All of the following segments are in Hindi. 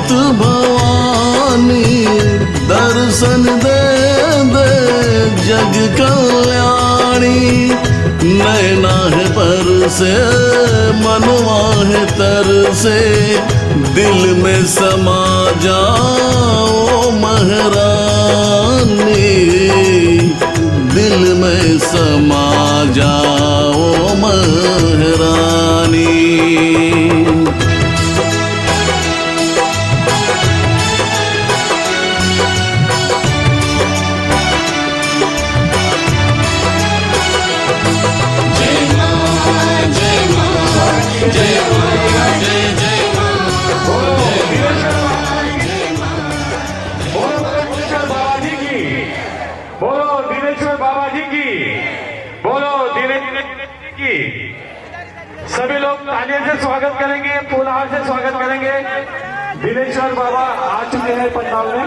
मात भवानी दर्शन दे दे जग कल्याणी। नैना है पर से मनवा है तर से दिल में समा जाओ महारानी। दिल में समा जाओ महारानी। सभी लोग तालियों से स्वागत करेंगे, फूलहार से स्वागत करेंगे। दिनेश्वर बाबा आ चुके हैं पंडाल में।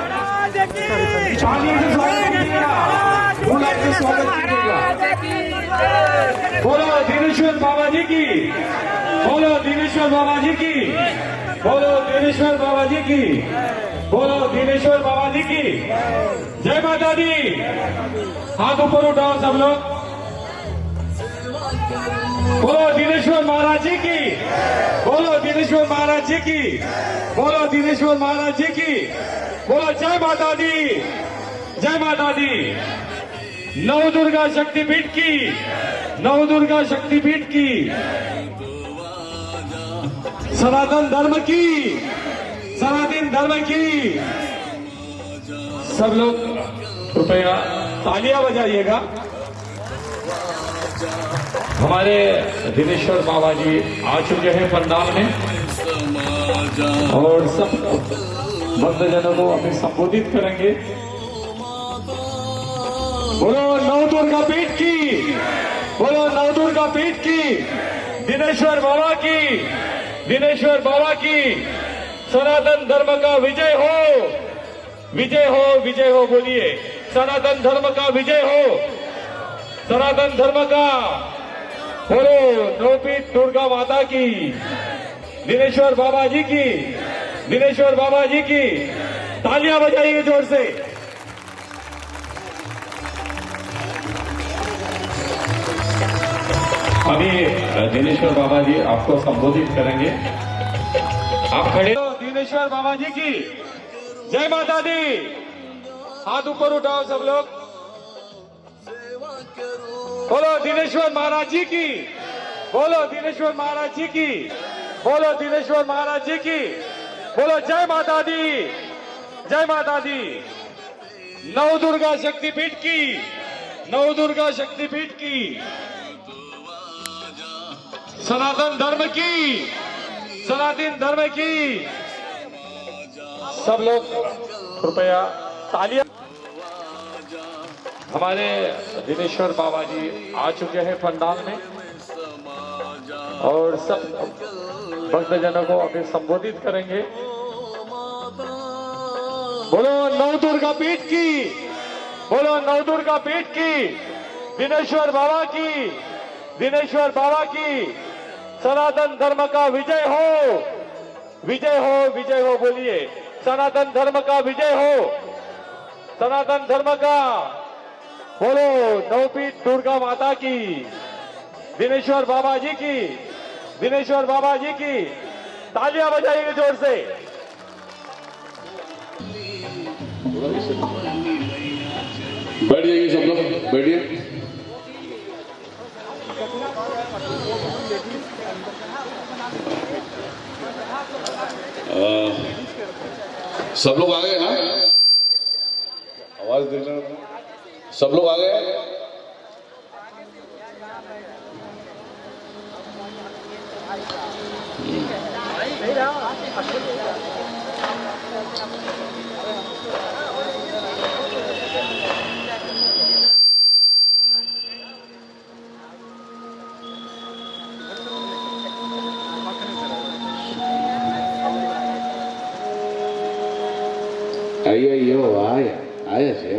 तालियों से स्वागत कीजिएगा, फूलहार से स्वागत कीजिएगा। बोलो दिनेश्वर बाबा जी की, बोलो दिनेश्वर बाबा जी की, बोलो दिनेश्वर बाबा जी की, बोलो दिनेश्वर बाबा जी की। जय माता दी। हाथ ऊपर उठाओ सब लोग। बोलो दिनेश्वर महाराज जी की, बोलो दिनेश्वर महाराज जी की, बोलो दिनेश्वर महाराज जी की, बोलो जय माता दी, जय माता दी। नव दुर्गा शक्तिपीठ की, नव दुर्गा शक्तिपीठ की, सनातन धर्म की, सनातन धर्म की। सब लोग कृपया तालियां बजाइएगा। हमारे दिनेश्वर बाबा जी आ चुके हैं पंडाल में और सब भक्तजनों को अभी संबोधित करेंगे। बोलो नव दुर्गा पीठ की, बोलो नव दुर्गा पीठ की, दिनेश्वर बाबा की, दिनेश्वर बाबा की। सनातन धर्म का विजय हो, विजय हो, विजय हो। बोलिए सनातन धर्म का विजय हो, सनातन धर्म का। बोलो नवपीठ दुर्गा माता की, दिनेश्वर बाबा जी की, दिनेश्वर बाबा जी की। तालियां बजाइए जोर से। अभी दिनेश्वर बाबा जी आपको संबोधित करेंगे। आप खड़े हो। दिनेश्वर बाबा जी की जय माता दी। हाथ ऊपर उठाओ सब लोग। बोलो दिनेश्वर महाराज जी की, बोलो दिनेश्वर महाराज जी की, बोलो दिनेश्वर महाराज जी की। बोलो जय माता दी, जय माता दी। नव दुर्गा शक्तिपीठ की, नव दुर्गा शक्तिपीठ की, सनातन धर्म की, सनातन धर्म की। सब लोग कृपया तालियां। हमारे दिनेश्वर बाबा जी आ चुके हैं पंडाल में और सब भक्तजनों को अभी संबोधित करेंगे। बोलो नव दुर्गा पीठ की, बोलो नव दुर्गा पीठ की, दिनेश्वर बाबा की, दिनेश्वर बाबा की। सनातन धर्म का विजय हो, विजय हो, विजय हो। बोलिए सनातन धर्म का विजय हो, सनातन धर्म का। बोलो नवपीठ दुर्गा माता की, दिनेश्वर बाबा जी की, दिनेश्वर बाबा जी की। तालियां बजाइए जोर से। बैठ जाइए सब लोग, बैठिए। सब लोग आ गए ना? आवाज दे रहे, सब लोग आ गए? अय्यो आया છે।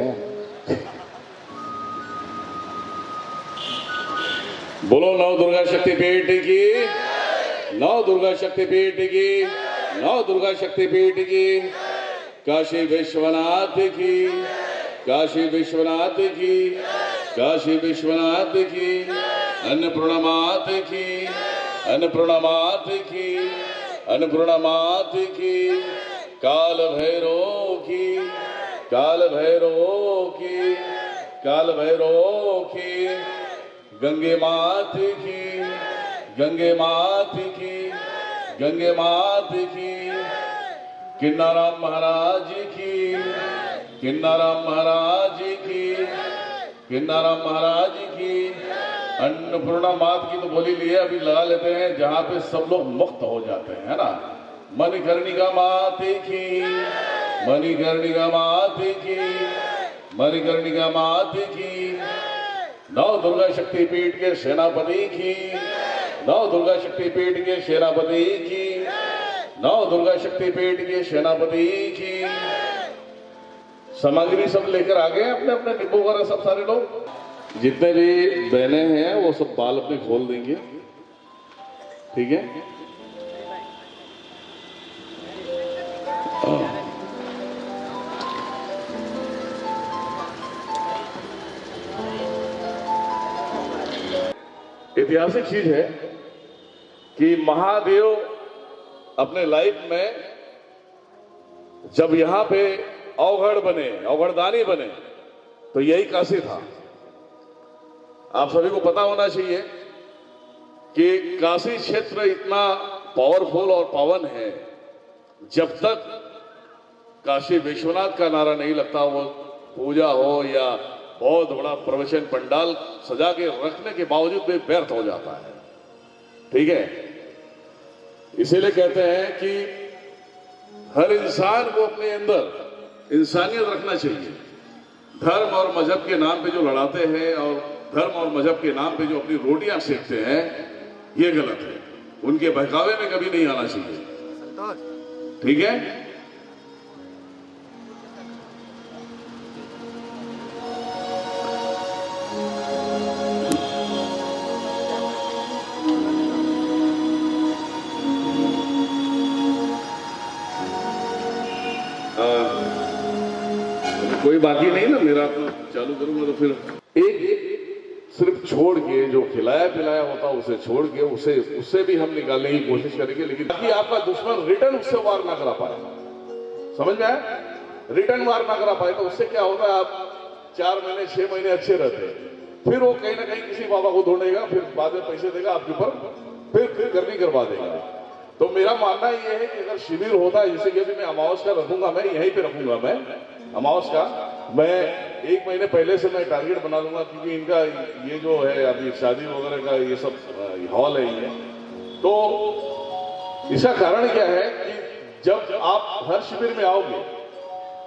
बोलो नव दुर्गा शक्तिपीठ की, नव दुर्गा शक्तिपीठ की। नौ दुर्गा शक्तिपीठ की, काशी विश्वनाथ की, काशी विश्वनाथ की, काशी विश्वनाथ की, अन्नपूर्णा मात की, अन्नपूर्णा मात की, अन्नपूर्णा मात की, काल भैरव की, काल भैरव की, काल भैरव की, गंगे मात की, गंगे मात की, गंगे मात की, किन्नाराम महाराज की, किन्नाराम महाराज की, किन्नाराम महाराज की, अन्नपूर्णा मात की तो बोली लिए, अभी लगा लेते हैं जहां पे सब लोग मुक्त हो जाते हैं, है ना। मणिकर्णिका मात की, मणिकर्णिका मात की, मणिकर्णिका मात की, नौ दुर्गा शक्तिपीठ के सेनापति की, नौ दुर्गा शक्तिपीठ के सेनापति की, नौ दुर्गा शक्तिपीठ के सेनापति की। सामग्री सब लेकर आ गए अपने अपने डिब्बों वगैरह, सब सारे लोग। जितने भी बहनें हैं वो सब बाल अपने खोल देंगे, ठीक है। ऐतिहासिक चीज है कि महादेव अपने लाइफ में जब यहां पे अवघड़ बने, अवघड़दानी बने, तो यही काशी था। आप सभी को पता होना चाहिए कि काशी क्षेत्र इतना पावरफुल और पावन है, जब तक काशी विश्वनाथ का नारा नहीं लगता, वो पूजा हो या बहुत बड़ा प्रवचन पंडाल सजा के रखने के बावजूद भी व्यर्थ हो जाता है, ठीक है। इसीलिए कहते हैं कि हर इंसान को अपने अंदर इंसानियत रखना चाहिए। धर्म और मजहब के नाम पे जो लड़ाते हैं और धर्म और मजहब के नाम पे जो अपनी रोटियां सेकते हैं, ये गलत है। उनके बहकावे में कभी नहीं आना चाहिए, ठीक है। कोई बाकी नहीं ना, मेरा अपना चालू करूंगा तो फिर एक सिर्फ छोड़ के जो खिलाया पिलाया होता उसे छोड़ के उससे भी हम निकालने की कोशिश करेंगे, लेकिन ताकि आपका दुश्मन रिटर्न उससे वार ना करा पाए। समझ में आया? रिटर्न वार ना करा पाए तो उससे क्या होता है, आप 4 महीने 6 महीने अच्छे रहते हैं, फिर वो कहीं ना कहीं किसी बाबा को ढूंढेगा, फिर बाद में पैसे देगा आपके ऊपर, फिर करनी करवा देगा। तो मेरा मानना ये है कि अगर शिविर होता है, जैसे कि मैं अमावस का रखूंगा, मैं यहीं पे रखूंगा, मैं अमावस का मैं 1 महीने पहले से मैं टारगेट बना लूंगा, क्योंकि इनका ये जो है अभी शादी वगैरह का ये सब हॉल है ये। तो इसका कारण क्या है कि जब आप हर शिविर में आओगे,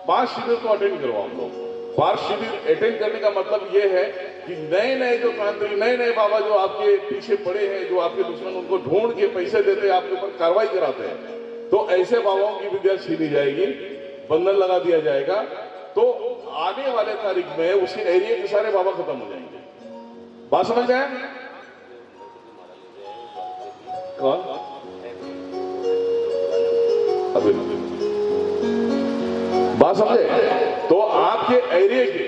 5 शिविर को अटेंड करो आप लोग। 5 शिविर अटेंड करने का मतलब ये है कि नए नए जो तांत्रिक, नए नए बाबा जो आपके पीछे पड़े हैं, जो आपके दुश्मन, उनको ढूंढ के पैसे देते हैं, आपके ऊपर कार्रवाई कराते हैं, तो ऐसे बाबाओं की विद्या छीनी जाएगी, बंधन लगा दिया जाएगा। तो आने वाले तारीख में उसी एरिया के सारे बाबा खत्म हो जाएंगे। बात समझ में आया? कौन? अभी बात समझे? तो आपके एरिया के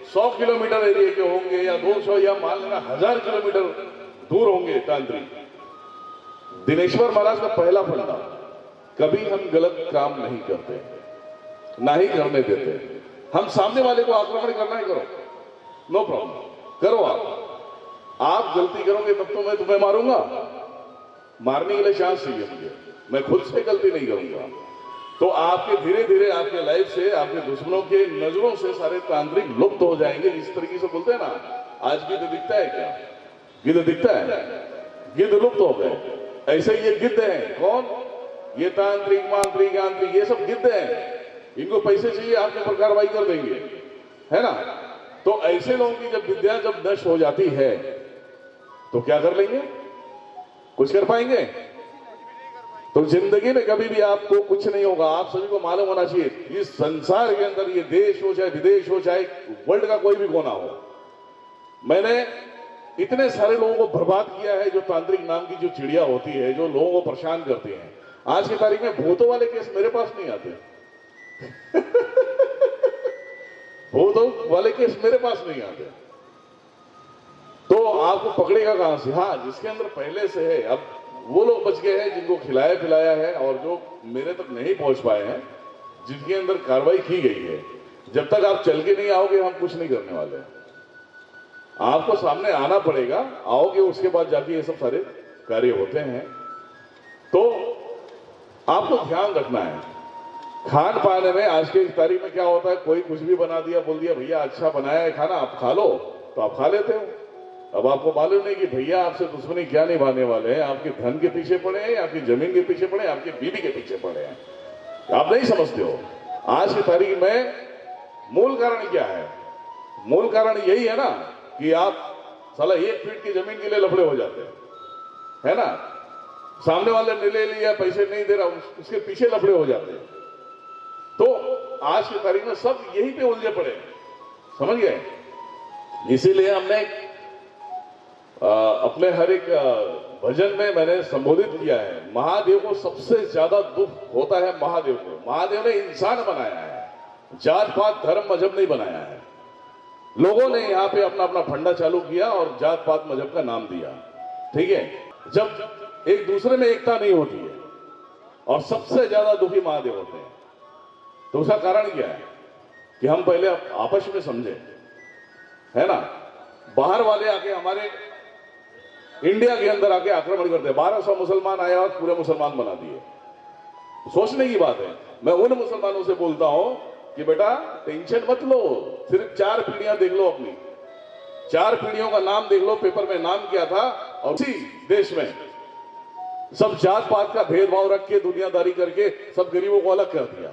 100 किलोमीटर एरिया के होंगे या 200 या मान लेना 1000 किलोमीटर दूर होंगे तांत्रिक। दिनेश्वर महाराज का पहला फंडा, कभी हम गलत काम नहीं करते, ना ही करने देते। हम सामने वाले को आक्रमण करना ही करो, नो प्रॉब्लम, करो आप गलती करोगे तब तो मैं तुम्हें मारूंगा, मारने के लिए चांस चाहिए मुझे, मैं खुद से गलती नहीं करूंगा। तो आपके धीरे धीरे आपके लाइफ से, आपके दुश्मनों के नजरों से सारे तांत्रिक लुप्त हो जाएंगे। जिस तरीके से बोलते हैं ना, आज गिद्ध दिखता है क्या? गिद्ध दिखता है, गिद्ध लुप्त हो गए। ऐसे ये गिद्ध हैं, कौन? ये तांत्रिक, मांत्रिक, यांत्रिक, ये सब गिद्ध हैं। इनको पैसे चाहिए, आपके ऊपर कार्रवाई कर देंगे, है ना। तो ऐसे लोगों की जब विद्या जब नष्ट हो जाती है तो क्या कर लेंगे? कुछ कर पाएंगे? तो जिंदगी में कभी भी आपको कुछ नहीं होगा। आप सभी को मालूम होना चाहिए, इस संसार के अंदर, ये देश हो चाहे विदेश हो चाहे वर्ल्ड का कोई भी कोना हो, मैंने इतने सारे लोगों को बर्बाद किया है। जो तांत्रिक नाम की जो चिड़िया होती है, जो लोगों को परेशान करती है, आज की तारीख में भूतों वाले केस मेरे पास नहीं आते। भूतों वाले केस मेरे पास नहीं आते, तो आपको पकड़ेगा कहां से? हाँ, जिसके अंदर पहले से है, अब वो लोग बच गए हैं जिनको खिलाया पिलाया है और जो मेरे तक नहीं पहुंच पाए हैं, जिनके अंदर कार्रवाई की गई है। जब तक आप चल के नहीं आओगे हम कुछ नहीं करने वाले। आपको सामने आना पड़ेगा, आओगे उसके बाद जाके ये सब सारे कार्य होते हैं। तो आपको ध्यान रखना है खान पान में। आज की तारीख में क्या होता है, कोई कुछ भी बना दिया, बोल दिया भैया अच्छा बनाया है खाना, आप खा लो, तो आप खा लेते हो। अब आपको मालूम नहीं कि भैया आपसे दुश्मनी क्या निभाने वाले हैं, आपके धन के पीछे पड़े हैं, आपकी जमीन के पीछे पड़े हैं, आपकी बीवी के पीछे पड़े हैं, आप नहीं समझते हो। आज की तारीख में मूल कारण क्या है? मूल कारण यही है ना कि आप साला 1 फीट की जमीन के लिए लफड़े हो जाते हैं, है ना। सामने वाले ने ले लिया, पैसे नहीं दे रहा, उसके पीछे लफड़े हो जाते हैं। तो आज की तारीख में सब यही पे उलझे पड़े हैं, समझ गए। इसीलिए हमने अपने हर एक भजन में मैंने संबोधित किया है, महादेव को सबसे ज्यादा दुख होता है महादेव को। महादेव ने इंसान बनाया है, जात पात धर्म मजहब नहीं बनाया है। लोगों ने यहाँ पे अपना अपना फंडा चालू किया और जात पात मजहब का नाम दिया, ठीक है। जब एक दूसरे में एकता नहीं होती है और सबसे ज्यादा दुखी महादेव होते हैं, तो उसका कारण क्या है कि हम पहले आपस में समझे, है ना। बाहर वाले आके हमारे इंडिया के अंदर आके आक्रमण करते हैं। 1200 मुसलमान आए और पूरे मुसलमान बना दिए। सोचने की बात है। मैं उन मुसलमानों से बोलता हूं कि बेटा टेंशन मत लो, सिर्फ 4 पीढ़ियां देख लो, अपनी 4 पीढ़ियों का नाम देख लो, पेपर में नाम किया था, और उसी देश में सब जात पात का भेदभाव रख के, दुनियादारी करके सब गरीबों को अलग कर दिया,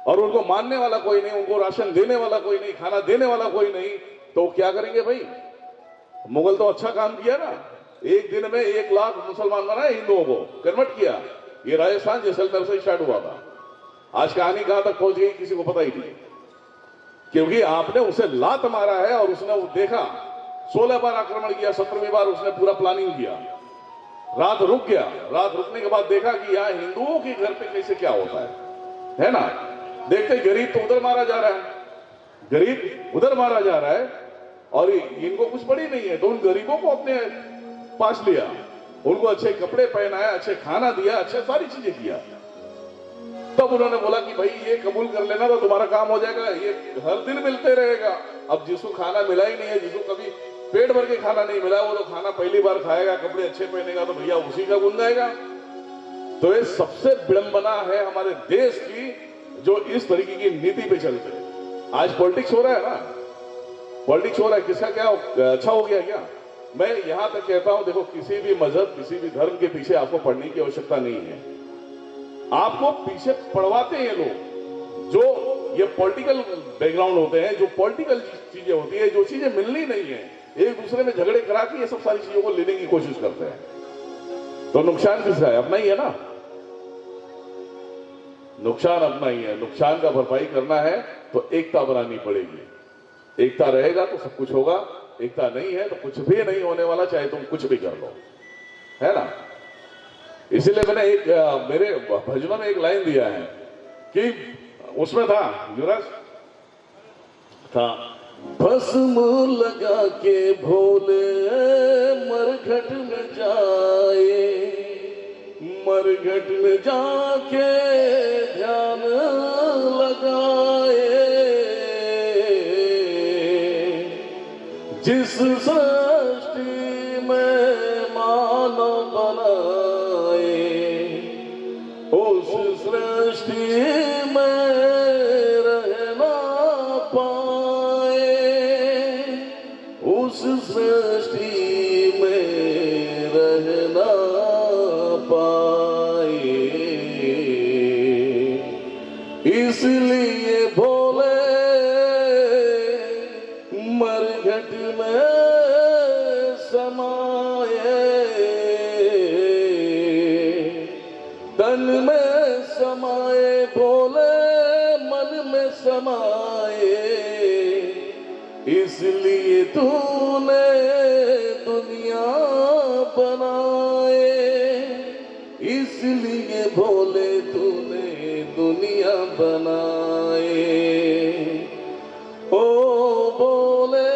और उनको मानने वाला कोई नहीं, उनको राशन देने वाला कोई नहीं, खाना देने वाला कोई नहीं। तो क्या करेंगे भाई? मुगल तो अच्छा काम किया ना, एक दिन में 1 लाख मुसलमान बनाए, हिंदुओं को कन्वर्ट किया। ये राजस्थान जैसलमेर से स्टार्ट हुआ था। आज कहानी कहां तक पहुंच गई किसी को पता ही नहीं, क्योंकि आपने उसे लात मारा है और उसने देखा 16 बार आक्रमण किया, 17वीं बार उसने पूरा प्लानिंग किया, रात रुक गया। रात रुकने के बाद देखा कि यहाँ हिंदुओं के घर पे कैसे क्या होता है ना। देखते गरीब तो उधर मारा जा रहा है, गरीब उधर मारा जा रहा है, और इनको कुछ पड़ी नहीं है, तो उन गरीबों को अपने पास लिया, उनको अच्छे कपड़े पहनाया, अच्छे खाना दिया, अच्छे सारी चीजें किया। तब उन्होंने बोला कि भाई ये कबूल कर लेना तो तुम्हारा काम हो जाएगा, ये हर दिन मिलते रहेगा। अब जिसको खाना मिला ही नहीं है, जिसको कभी पेट भर के खाना नहीं मिला, वो तो खाना पहली बार खाएगा, कपड़े अच्छे पहनेगा, तो भैया उसी का गुन गाएगा। तो ये सबसे विडंबना है हमारे देश की, जो इस तरीके की नीति पे चलते हैं। आज पॉलिटिक्स हो रहा है ना, पॉलिटिक्स हो रहा है, किसका क्या अच्छा हो गया क्या? मैं यहां तक कहता हूं, देखो किसी भी मजहब, किसी भी धर्म के पीछे आपको पढ़ने की आवश्यकता नहीं है। आपको पीछे पढ़वाते हैं लोग जो ये पॉलिटिकल बैकग्राउंड होते हैं, जो पॉलिटिकल चीजें होती है, जो चीजें मिलनी नहीं है, एक दूसरे में झगड़े करा के ये सब सारी चीजों को लेने की कोशिश करते हैं। तो नुकसान किसका है? अपना ही है ना, नुकसान अपना ही है। नुकसान का भरपाई करना है तो एकता बनानी पड़ेगी। एकता रहेगा तो सब कुछ होगा, एकता नहीं है तो कुछ भी नहीं होने वाला, चाहे तुम कुछ भी कर लो, है ना। इसीलिए मैंने एक मेरे भजनों में एक लाइन दिया है कि उसमें था, युवराज था, भस्म लगा के भोले मरघट में जाए, मरघट में जाके ध्यान लगाए, जिस सृष्टि में मानव बनाए, उस सृष्टि में रहना पाए, उस सृष्टि में रहना पाए। इसलिए भोले मरघट में समाए, तन में समाए, भोले मन में समाए। इसलिए तूने दुनिया बनाए, इसलिए भोले तूने दुनिया बनाए, ओ बोले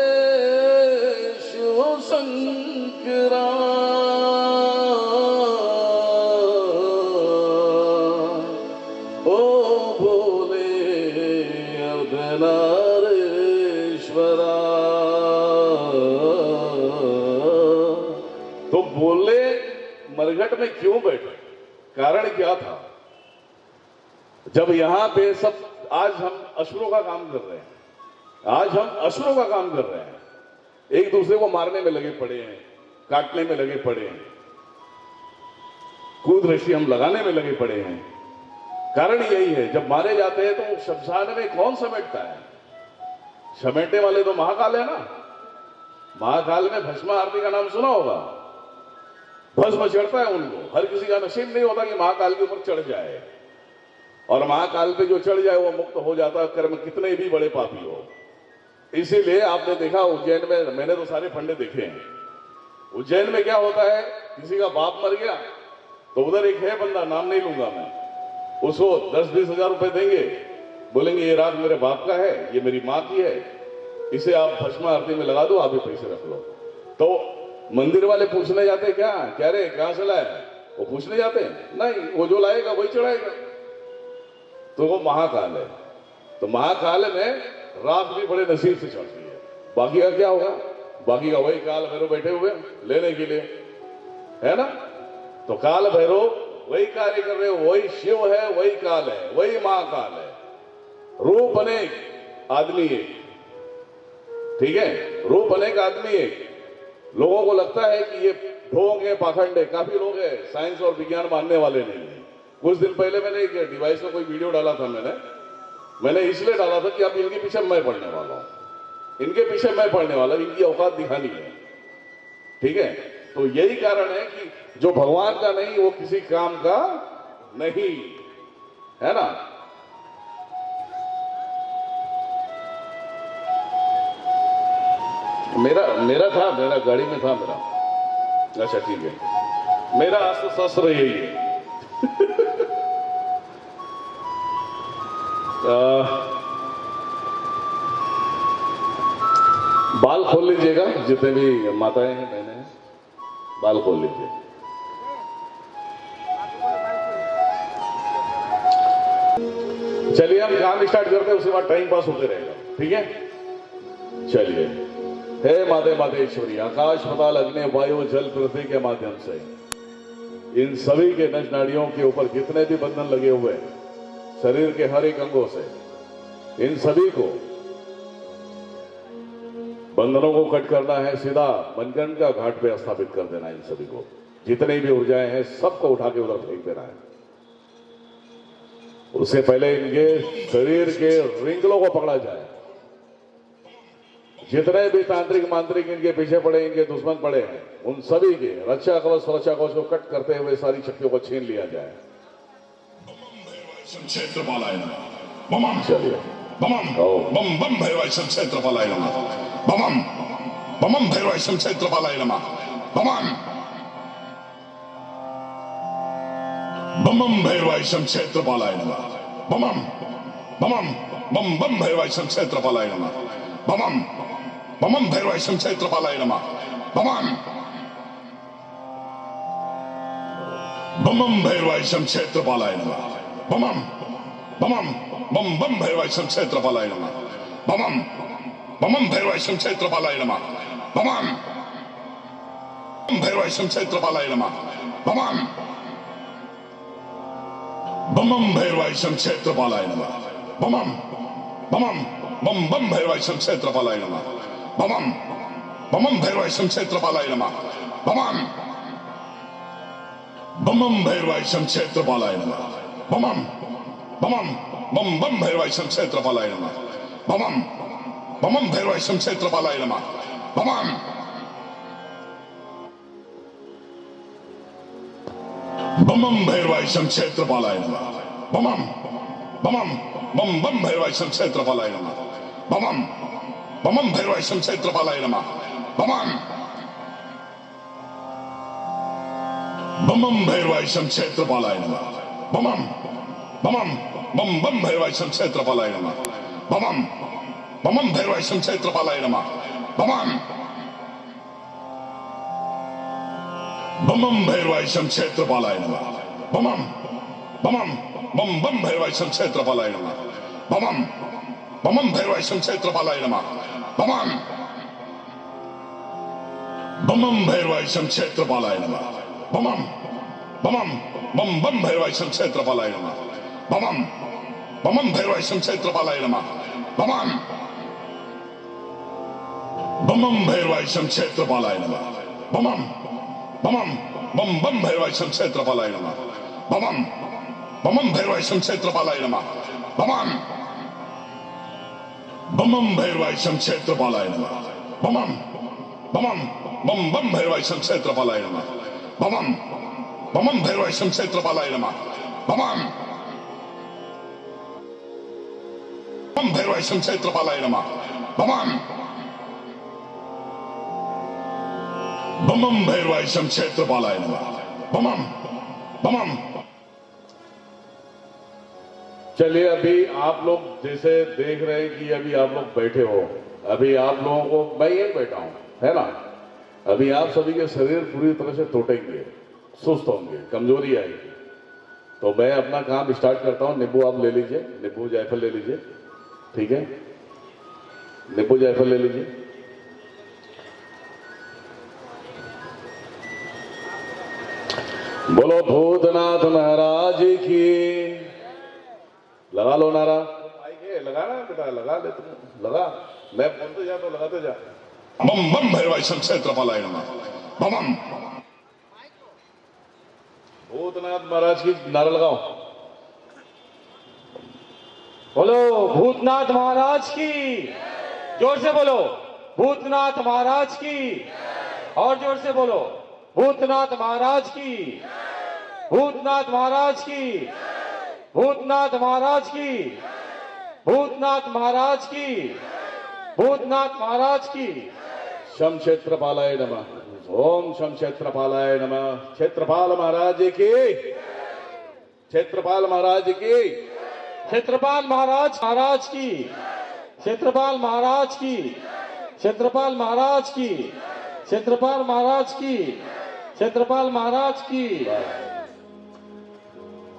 शिव शंकरा, ओ भोले अर्धनारीश्वरा। तो बोले मरघट में क्यों बैठे, कारण क्या था? जब यहां पे सब, आज हम असुरों का काम कर रहे हैं, आज हम असुरों का काम कर रहे हैं, एक दूसरे को मारने में लगे पड़े हैं, काटने में लगे पड़े हैं, कूद रस्सी हम लगाने में लगे पड़े हैं। कारण यही है, जब मारे जाते हैं तो शमशान में कौन समेटता है? समेटने वाले तो महाकाल है ना। महाकाल में भस्म आरती का नाम सुना होगा। भस्म चढ़ता है उनको, हर किसी का नसीब नहीं होता कि महाकाल के ऊपर चढ़ जाए, और महाकाल पे जो चढ़ जाए वो मुक्त हो जाता है, कर्म कितने भी बड़े पापी हो। इसीलिए आपने देखा उज्जैन में, मैंने तो सारे फंडे देखे हैं, उज्जैन में क्या होता है, किसी का बाप मर गया तो उधर एक है बंदा, नाम नहीं लूंगा मैं, उसको 10-20 हजार रुपए देंगे, बोलेंगे ये रात मेरे बाप का है, ये मेरी माँ की है, इसे आप भस्म आरती में लगा दो, आप ही पैसे रख लो। तो मंदिर वाले पूछने जाते क्या क्या रे कहां से लाए, वो पूछने जाते नहीं, वो जो लाएगा वही चढ़ाएगा। तो वो महाकाल है। तो महाकाल में रात भी बड़े नसीब से चढ़ती है। बाकी का क्या होगा? बाकी का वही काल भैरव बैठे हुए लेने के लिए, है ना। तो काल भैरव वही कार्य कर रहे हो, वही शिव है, वही काल है, वही महाकाल है। रूप अनेक, आदमी एक, ठीक है, रूप अनेक, आदमी एक। लोगों को लगता है कि ये ढोंग है, पाखंड है, काफी लोग हैं साइंस और विज्ञान मानने वाले नहीं है। कुछ दिन पहले मैंने एक डिवाइस में कोई वीडियो डाला था, मैंने इसलिए डाला था कि अब इनके पीछे मैं पढ़ने वाला हूं, इनके पीछे मैं पढ़ने वाला, इनकी औकात दिखानी है, ठीक है। तो यही कारण है कि जो भगवान का नहीं वो किसी काम का नहीं, है ना। मेरा गाड़ी में था मेरा, अच्छा ठीक है, मेरा अस्त्र शस्त्र यही है। बाल खोल लीजिएगा, जितने भी माताएं हैं, बहनें हैं, बाल खोल लीजिए। चलिए हम काम स्टार्ट करते हैं, उसके बाद टाइम पास होते रहेगा, ठीक है। चलिए, हे माते मातेश्वरी, आकाश पाताल अग्नि वायु जल पृथ्वी के माध्यम से इन सभी के नस नाड़ियों के ऊपर जितने भी बंधन लगे हुए हैं शरीर के हर एक अंगों से, इन सभी को बंधनों को कट करना है, सीधा मनगंड का घाट पे स्थापित कर देना है। इन सभी को जितनी भी ऊर्जाएं हैं सबको उठा के उधर फेंक देना है। उससे पहले इनके शरीर के रिंगलों को पकड़ा जाए। जितने भी तांत्रिक मांत्रिक इनके पीछे पड़े, इनके दुश्मन पड़े हैं, उन सभी के रक्षा कवच सुरक्षा कवच को कट करते हुए सारी शक्तियों को छीन लिया जाए। चलिए, बम बम भैरवाय क्षेत्रपालाय नमः। बम बम भैरवाय क्षेत्रपालाय नमः। बम बम भैरवाय क्षेत्रपालाय नमः। बम बम भैरवाय क्षेत्रपालाय नमः। बम भैरवाय क्षेत्रपालाय नमः। बम भैरवाय क्षेत्रपालाय नमः। बम भैरवाय क्षेत्रपालाय नमः। बम भैरवाय क्षेत्रपालाय नमः। बम भैरवाय क्षेत्रपालाय नमः। बम भैरवाय क्षेत्रपालाय नमः। बम भैरवाय क्षेत्रपालाय नमः। बम भैरवाय क्षेत्रपालाय नमः। बम भैरवाय क्षेत्रपालाय नमः। बम भैरवाय क्षेत्रपालाय नमः। बम भैरवाय क्षेत्रपालाय नमः। बम भैरवाय क्षेत्रपालाय नमः। बम भैरवाय क्षेत्रपालाय नमः। बम भैरवाय क्षेत्रपालाय नमः। बम भैरवाय क्षेत्रपालाय नमः। बमम बमम बम बम भैरवाय शम क्षेत्रपालाय नमः बमम बमम भैरवाय शम क्षेत्रपालाय नमः बमम बमम भैरवाय शम क्षेत्रपालाय नमः बमम बमम बम बम भैरवाय शम क्षेत्रपालाय नमः बमम बमम भैरवाय शम क्षेत्रपालाय नमः बमम बमम भैरवाय शम क्षेत्रपालाय नमः बमम बमम बम बम भैरवाय शम क्षेत्रपालाय नमः बमम बमम भैरवाय शम क्षेत्रपालाय नमः बमम बमम भैरवाय शम क्षेत्रपालाय नमः बमम बमम बम बम भैरवाय शम क्षेत्रपालाय नमः बमम बमम भैरवाय शम क्षेत्रपालाय नमः बमम बमम भैरवाय शम क्षेत्रपालाय नमः बमम बमम बम बम भैरवाय शम क्षेत्रपालाय नमः बमम बमम भैरवाय शम क्षेत्रपालाय नमः बमम बम भैरवाय शम क्षेत्रपालाय नमः बमम बमम भैरवाय शम क्षेत्रपालाय नमः बमम बमम। चलिए, अभी आप लोग जैसे देख रहे हैं कि अभी आप लोग बैठे हो, अभी आप लोगों को मैं यही बैठा हूं, है ना। अभी आप सभी के शरीर पूरी तरह से टूटेंगे, सुस्त होंगे, कमजोरी आएगी। तो मैं अपना काम स्टार्ट करता हूं। नींबू आप ले लीजिए, नींबू जायफल ले लीजिए, ठीक है। नींबू जायफल ले लीजिए। बोलो भूतनाथ महाराज की। लगा लो नारा। लगाना बेटा, लगा ले, तुम लगा। मैं बोलते जा तो लगाते जा। बम बम भैरवाय शम क्षेत्रपालाय नमः बमम। भूतनाथ महाराज की नारा लगाओ। बोलो भूतनाथ महाराज की। जोर से बोलो भूतनाथ महाराज की। और जोर से बोलो भूतनाथ महाराज की। भूतनाथ महाराज की। भूतनाथ महाराज की। भूतनाथ महाराज की। भूतनाथ महाराज की। शम क्षेत्रपालाय नमः। ओम शम क्षेत्रपालाय नमः। क्षेत्रपाल महाराज की। क्षेत्रपाल महाराज की। क्षेत्रपाल महाराज महाराज की। क्षेत्रपाल महाराज की। क्षेत्रपाल महाराज की। क्षेत्रपाल महाराज की। क्षेत्रपाल महाराज की।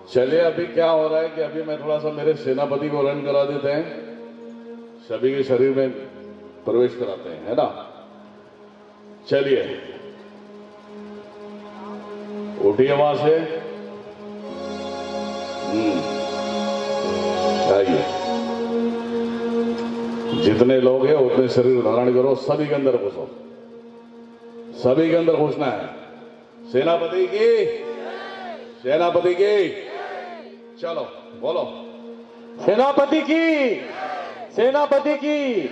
चलिए, अभी क्या हो रहा है कि अभी मैं थोड़ा सा मेरे सेनापति को रन करा देते हैं, सभी के शरीर में प्रवेश कराते हैं, है ना। चलिए, उठिए वहां से। आइए, जितने लोग हैं उतने शरीर धारण करो, सभी के अंदर घुसो, सभी के अंदर घुसना है। सेनापति की। सेनापति की। चलो बोलो सेनापति की। सेनापति की।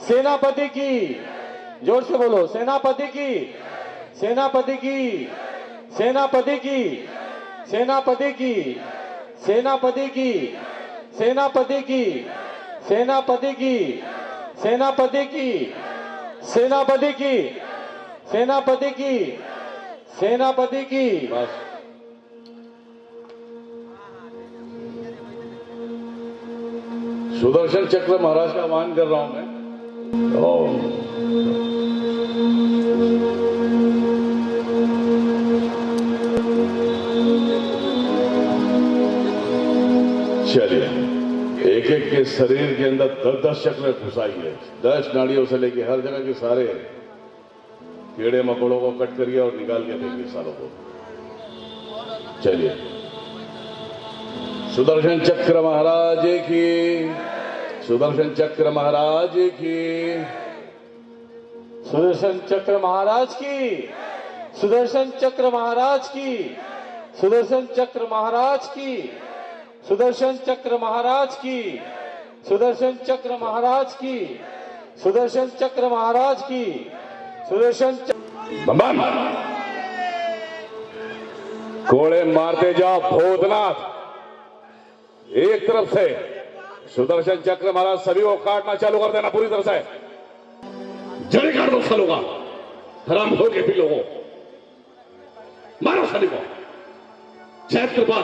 सेनापति की। जोर से बोलो सेनापति की। सेनापति की। सेनापति की। सेनापति की। सेनापति की। सेनापति की। सेनापति की। सेनापति की। सेनापति की। सेनापति की। सेनापति की। बस। सुदर्शन चक्र महाराज का आह्वान कर रहा हूं मैं। ओम। चलिए, एक एक के शरीर के अंदर 10-10 चक्र घुसाइए। 10 नाड़ियों से लेके हर जगह के सारे कीड़े मकोड़ों को कट करिए और निकाल के फेंकिए सारों को। चलिए, सुदर्शन चक्र महाराज की। सुदर्शन चक्र महाराज की। सुदर्शन चक्र महाराज की। सुदर्शन चक्र महाराज की। सुदर्शन चक्र महाराज की। सुदर्शन चक्र महाराज की। सुदर्शन चक्र महाराज की। सुदर्शन चक्र महाराज की। सुदर्शन बम कोड़े मारते जाओ। भूतनाथ एक तरफ से, सुदर्शन चक्र महाराज सभी को काटना चालू कर देना पूरी तरह से। जड़ी काट दो सालों का, हराम हो के भी लोगों, मारो सभी को। क्षेत्रपाल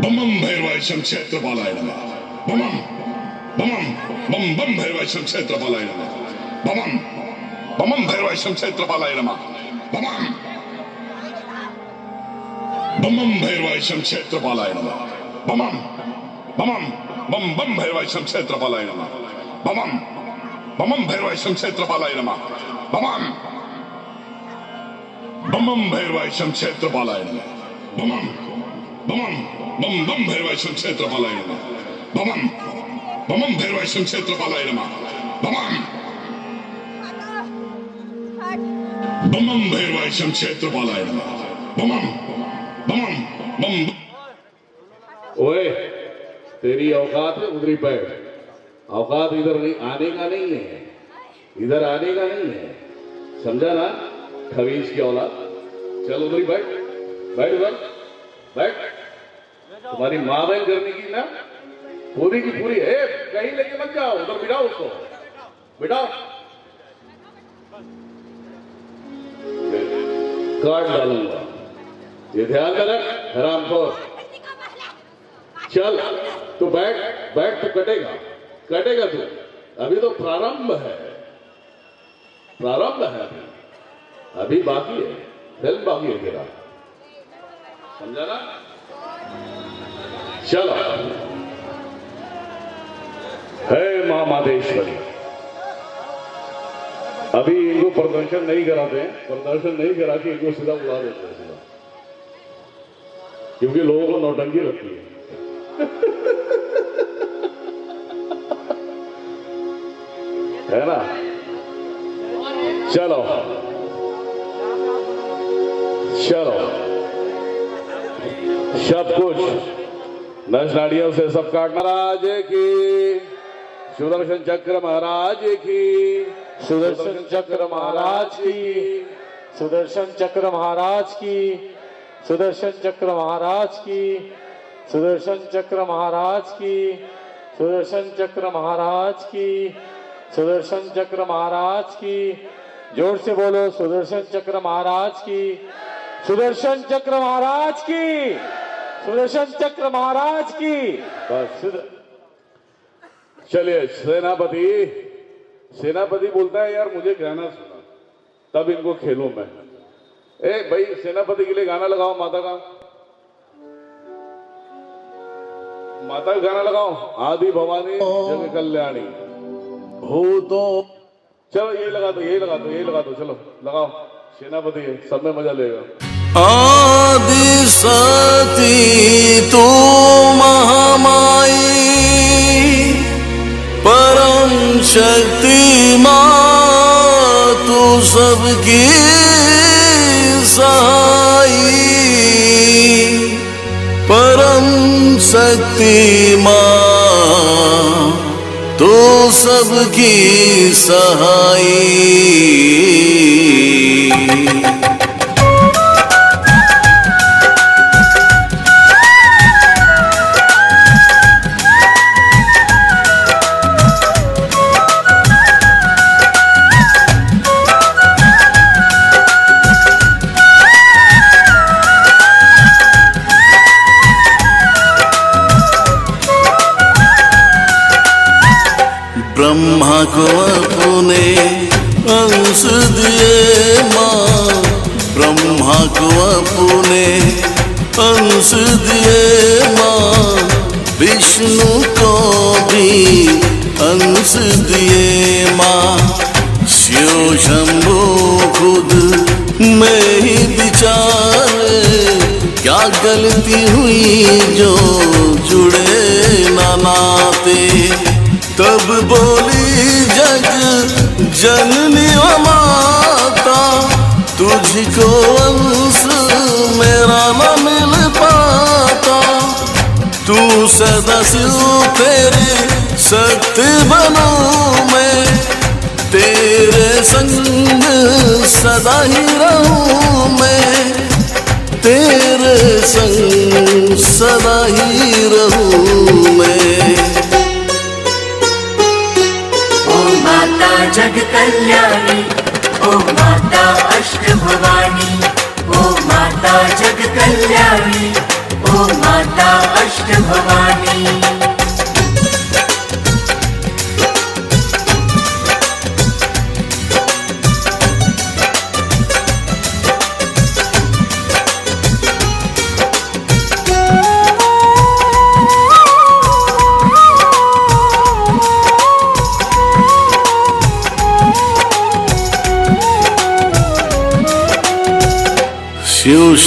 बमम भैरवाय शम क्षेत्रपालाय नमः बमम बमम बम बम भैरवाय शम क्षेत्रपालाय नमः बमम बमम भैरवाय शम क्षेत्रपालाय नमः बमम बमम भैरवाय शम क्षेत्रपालाय नमः बमम बमम बम बम भैरवाय शम क्षेत्रपालाय नमः बमम बमम भैरवाय शम क्षेत्रपालाय नमः बमम बमम भैरवाय शम क्षेत्रपालाय नमः बमम बमम बम बम भैरवाय शम क्षेत्रपालाय नमः बमम बमम भैरवाय शम क्षेत्रपालाय नमः बमम बमम भैरवाय शम क्षेत्रपालाय नमः बमम बमम बम ओए, तेरी औकात है उधर ही बैठ। औकात इधर नहीं आने का नहीं है, इधर आने का नहीं है, समझा ना? खबीज की औलाद, चल उधर ही बैठ, बैठ उधर, बैठ। तुम्हारी माँ बहन करने की ना पूरी की पूरी है, कहीं लेके मत जाओ, उधर बिठाओ उसको, बिठाओ। काट डालूंगा, ये ध्यान में रख हरामखोर। चल तू बैठ, बैठ तो कटेगा, कटेगा तू। अभी तो प्रारंभ है, प्रारंभ है अभी, अभी बाकी है, फिल्म बाकी है तेरा, समझा ना? चलो, हे मां मातेश्वरी, अभी इनको प्रदर्शन नहीं कराते, प्रदर्शन नहीं करा के इनको सीधा उड़ा देते हैं सीधा, क्योंकि लोगों को नौटंकी लगती है। है ना? चलो चलो, सब कुछ नस नाड़ियों से सब काट। महाराज की, सुदर्शन चक्र महाराज की, सुदर्शन चक्र महाराज की, सुदर्शन चक्र महाराज की, सुदर्शन चक्र महाराज की, सुदर्शन चक्र महाराज की, सुदर्शन चक्र महाराज की, सुदर्शन चक्र महाराज की। जोर से बोलो, सुदर्शन चक्र महाराज की, सुदर्शन चक्र महाराज की, सुदर्शन चक्र महाराज की। बस चलिए, सेनापति, सेनापति बोलता है यार मुझे गाना सुना, तब इनको खेलूं मैं। ए भाई, सेनापति के लिए गाना लगाओ, माता का, माता का गाना लगाओ, आदि भवानी जग कल्याणी भूतों। चलो ये लगा दो, ये लगा दो, ये लगा दो, चलो लगाओ, सेनापति है, सब में मजा लेगा। आदि सती तू महामाई, परम शक्ति माँ तू सबकी सहाई, परम शक्ति माँ तू सबकी सहाई। ब्रह्मा को अपने अंश दिए माँ, ब्रह्मा को अपने अंश दिए माँ, विष्णु को भी अंश दिए माँ, शिव शंभु खुद में ही विचारे, क्या गलती हुई जो जुड़े ना नाते। तब बोली जग जननी व माता, तुझको अंश मेरा न मिल पाता, तू सदा शिव तेरे शक्ति बनूं मैं, तेरे संग सदा ही रहूं मैं, तेरे संग सदा ही रहूं मैं। माता जग कल्याणी, ओ माता अष्ट भवानी, ओ माता जग कल्याणी, ओ माता अष्ट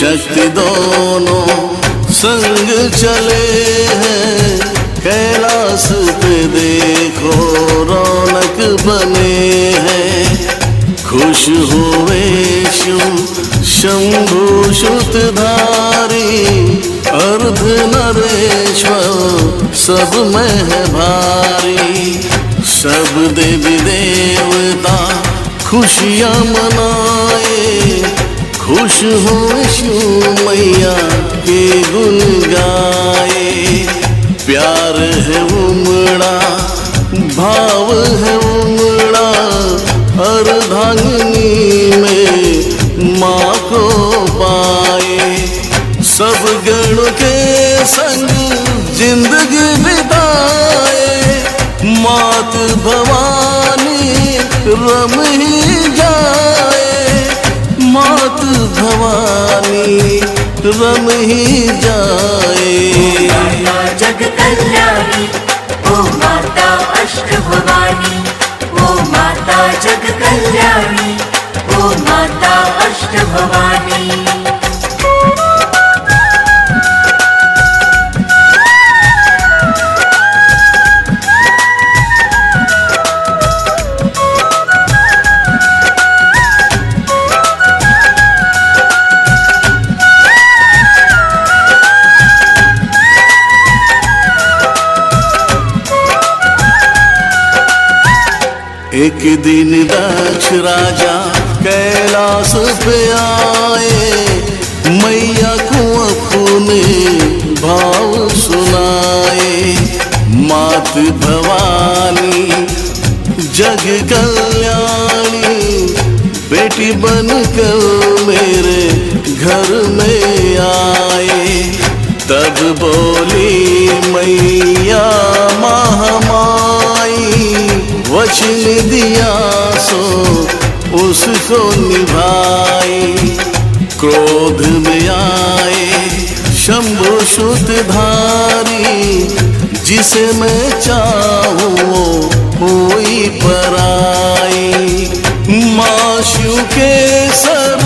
शक्ति दोनों संग चले हैं, कैलाश पे देखो रौनक बने हैं। खुश हुए शंभु श्रुतधारी, अर्धनरेश्वर सब में है भारी। सब देवी देवता खुशियाँ मनाए, खुश हो शिव मैया के गुण गाए। प्यार है उमड़ा, भाव है उमड़ा, अर्धांगिनी में माँ को पाए। सब गण के संग जिंदगी बिताए, मात भवानी रम ही जाए, मात भवानी रम ही जाए। माता जग कल्याणी, ओ माता अष्टभवानी, ओ माता जग कल्याणी, ओ माता अष्टभवानी। एक दिन दक्ष राजा कैलाश पे आए, मैया को अपने भाव सुनाए। मात भवानी जग कल्याणी, बेटी बनकर मेरे घर में आए। तब बोली मैया महामाई, वचन दिया सो उसको निभाई। क्रोध में आए शंभु श्रुतधारी, जिसे मैं चाहूं कोई पराई। माँ शिव के सर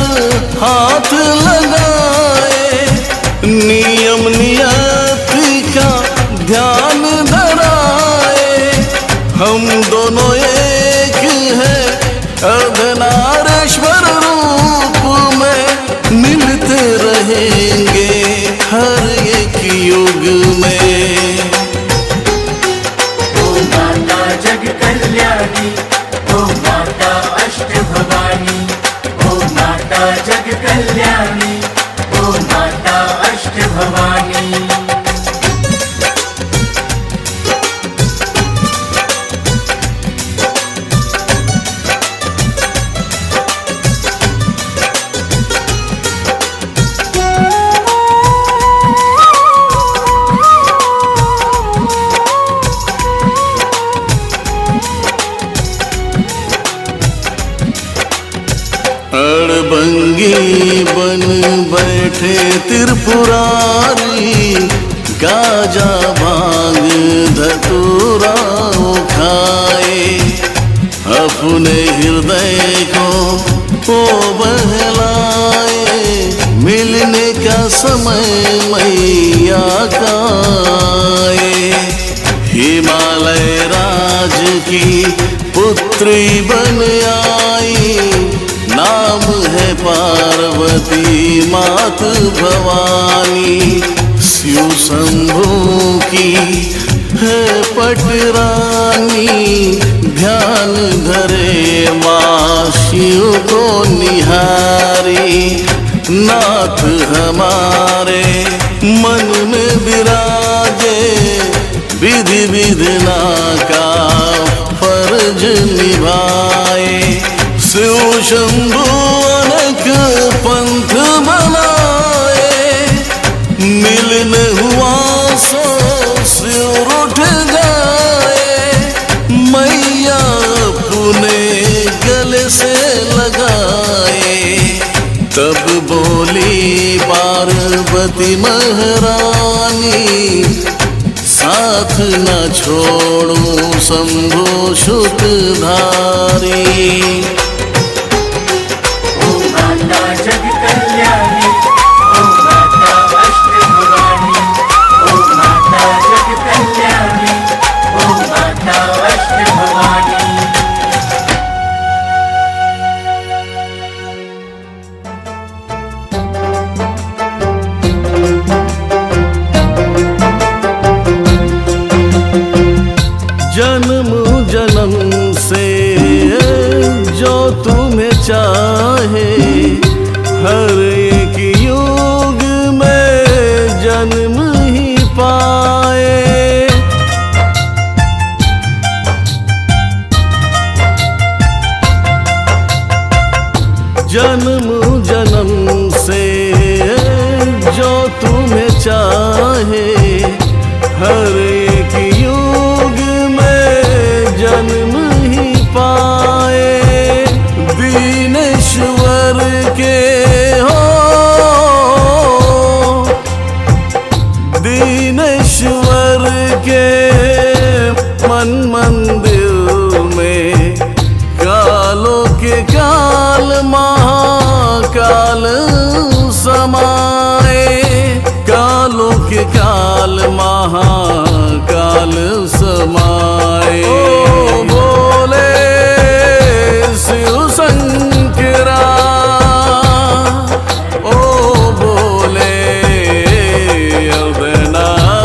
हाथ लगाए, नियम नियति का ध्यान धराए। हम दोनों एक है अर्धनारेश्वर रूप में, मिलते रहेंगे हर एक युग में। ओ माता जग कल्याणी, ओ माता अष्टभवानी, ओ माता जग कल्याणी, ओ माता अष्टभवानी। अड़बंगी बन बैठे त्रिपुरारी, गाजा भांग धतूरा खाए। अपने हृदय को बहलाए, मिलने का समय मैया का आए। हिमालय राज की पुत्री बन आई, नाम है पार्वती मात भवानी। शिव शंभू की है पटरानी, ध्यान धरे माँ शिव को निहारी। नाथ हमारे मन में विराजे, विधि विधना का फर्ज निभाए। शिव शंभू अनेक पंथ बनाए, मिलन हुआ सो सिर उठ जाए। मैया अपने गले से लगाए, तब बोली पार्वती महारानी, साथ न छोड़ो शंभु श्रुतधारी। ओ माता जग कल्याणी, हर एक युग में जन्म ही पाए। जन्म जन्म से जो तुम्हें चाहे, हर एक युग में जन्म ही पाए। दीनेश्वर के हो, दीनेश्वर के मन मंदिर में कालों के काल महाकाल समाए। कालों के काल महाकाल समाए। ओ बोले शिव शंकरा, ओ बोले अर्धनारीश्वरा,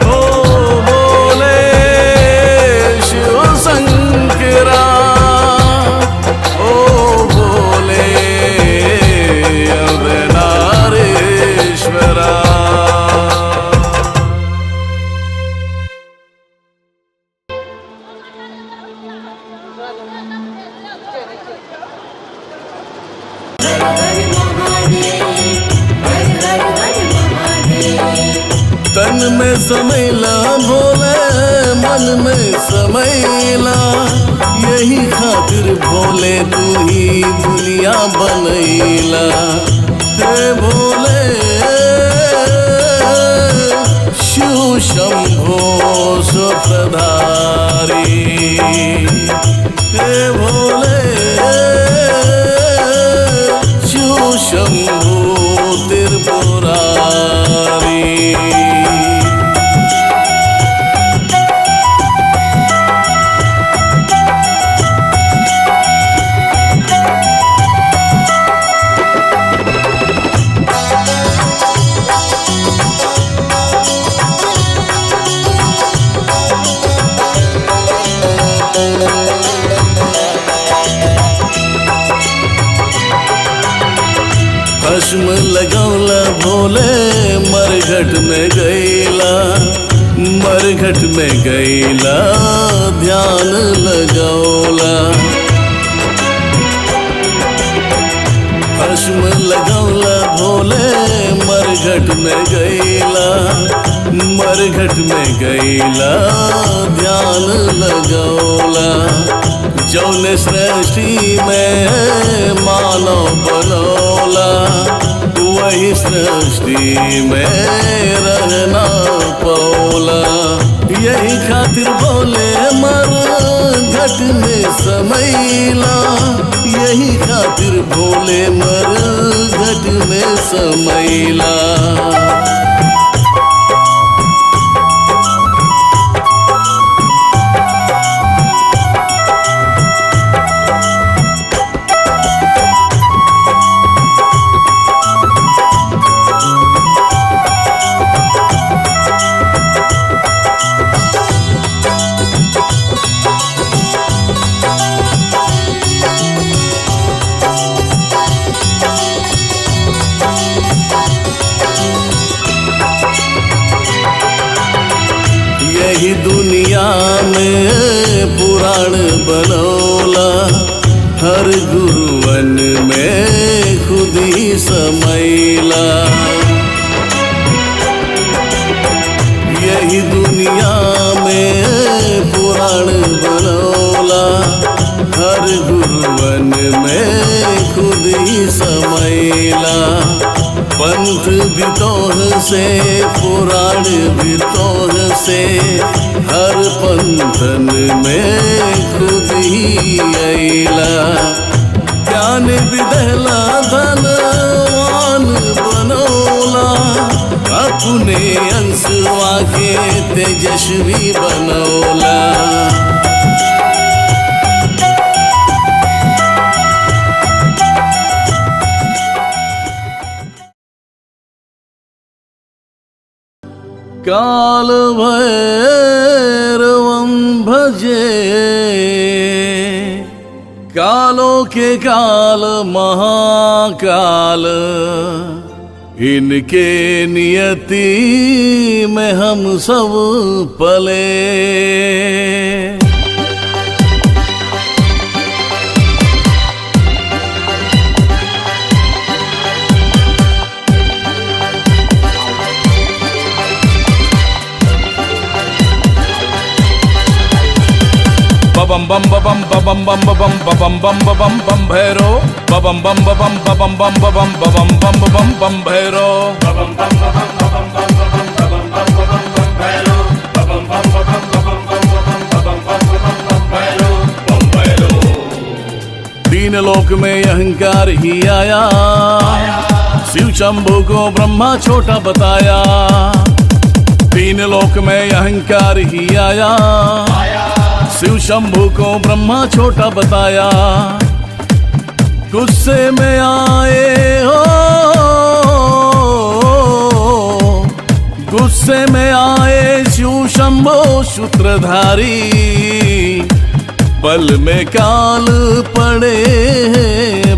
ओ बोले शिव शंकरा, ओ बोले अर्धनारीश्वरा। तन में समैला भोले, मन में समैला, यही खातिर भोले तू ही दुनिया बनैला। हे भोले शिव शंभो सूत्रधारी, हे भोले शिव शंभो त्रिपुरारी। भस्म लगौला भोले मरघट में गैला, मरघट में गैला ध्यान लगौला। भस्म लगौला भोले मरघट में गैला, मरघट में गैला ध्यान लगौला। जौन सृष्टि में मानव बनौला, वही सृष्टि में रहना पौला। यही खातिर बोले मर घट में समैला, यही खातिर भोले मर घट में समैला। यही दुनिया में पुराण बनौला, हर गुरुवन में खुद ही समैला। यही दुनिया में पुराण बनौला, हर गुरुवन में खुद ही समैला। पंथ बितोह से पुराण बितोह से, हर पंथन में खुद ही अइला। ज्ञान विदहला धनवान बनौला, अपने अंशवा के तेजस्वी बनौला। काल भैरवं भजे, कालो के काल महाकाल, इनके नियति में हम सब पले। बम बम बम बम बम बम बम बम बम बम भैरो, बम बम बम बम बम बम बम बम बम बम भैरो, बम बम बम बम बम बम बम बम भैरो, बम बम बम बम बम बम भैरो, बम भैरो। तीन लोक में अहंकार ही आया, शिव शंभू को ब्रह्मा छोटा बताया। तीन लोक में अहंकार ही आया, शिव शंभू को ब्रह्मा छोटा बताया। गुस्से में आए हो, गुस्से में आए शिव शंभू सूत्रधारी, पल में काल पड़े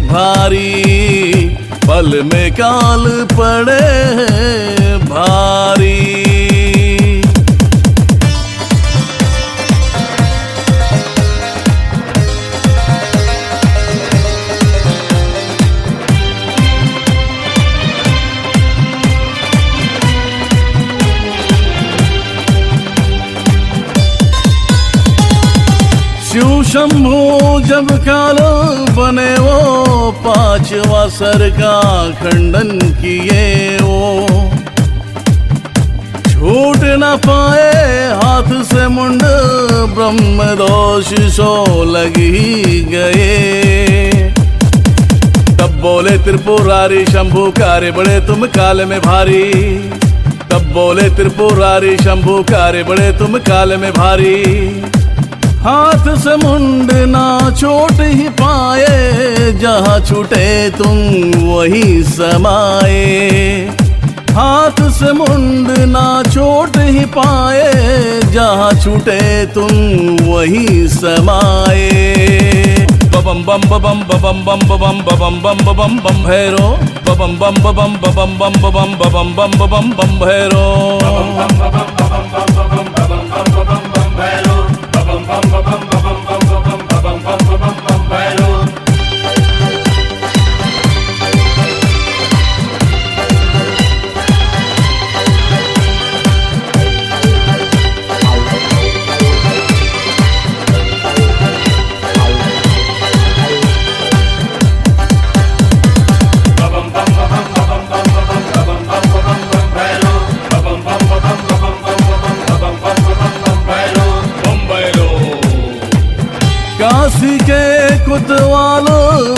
भारी, पल में काल पड़े भारी। शिव शंभू जब काल बने वो पांचवा सर का खंडन किए वो, छूट न पाए हाथ से मुंड, ब्रह्म दोष सो लगी गए। तब बोले त्रिपुरारी शंभू कारे बड़े तुम काल में भारी, तब बोले त्रिपुरारी शंभू कारे बड़े तुम काल में भारी। हाथ से मुंड ना छोट ही पाए, जहाँ छूटे तुम वही समाए। हाथ से मुंड ना छोट ही पाए, जहाँ छूटे तुम वही समाए। बम बम बम बम बम बम बम बम बम बम भैरो, बम बम बम बम बम बम बम बम बम बम भैरो, बम बम बम बम बम भैरो, बम बम बम बम भैरो। काशी के कुतवाल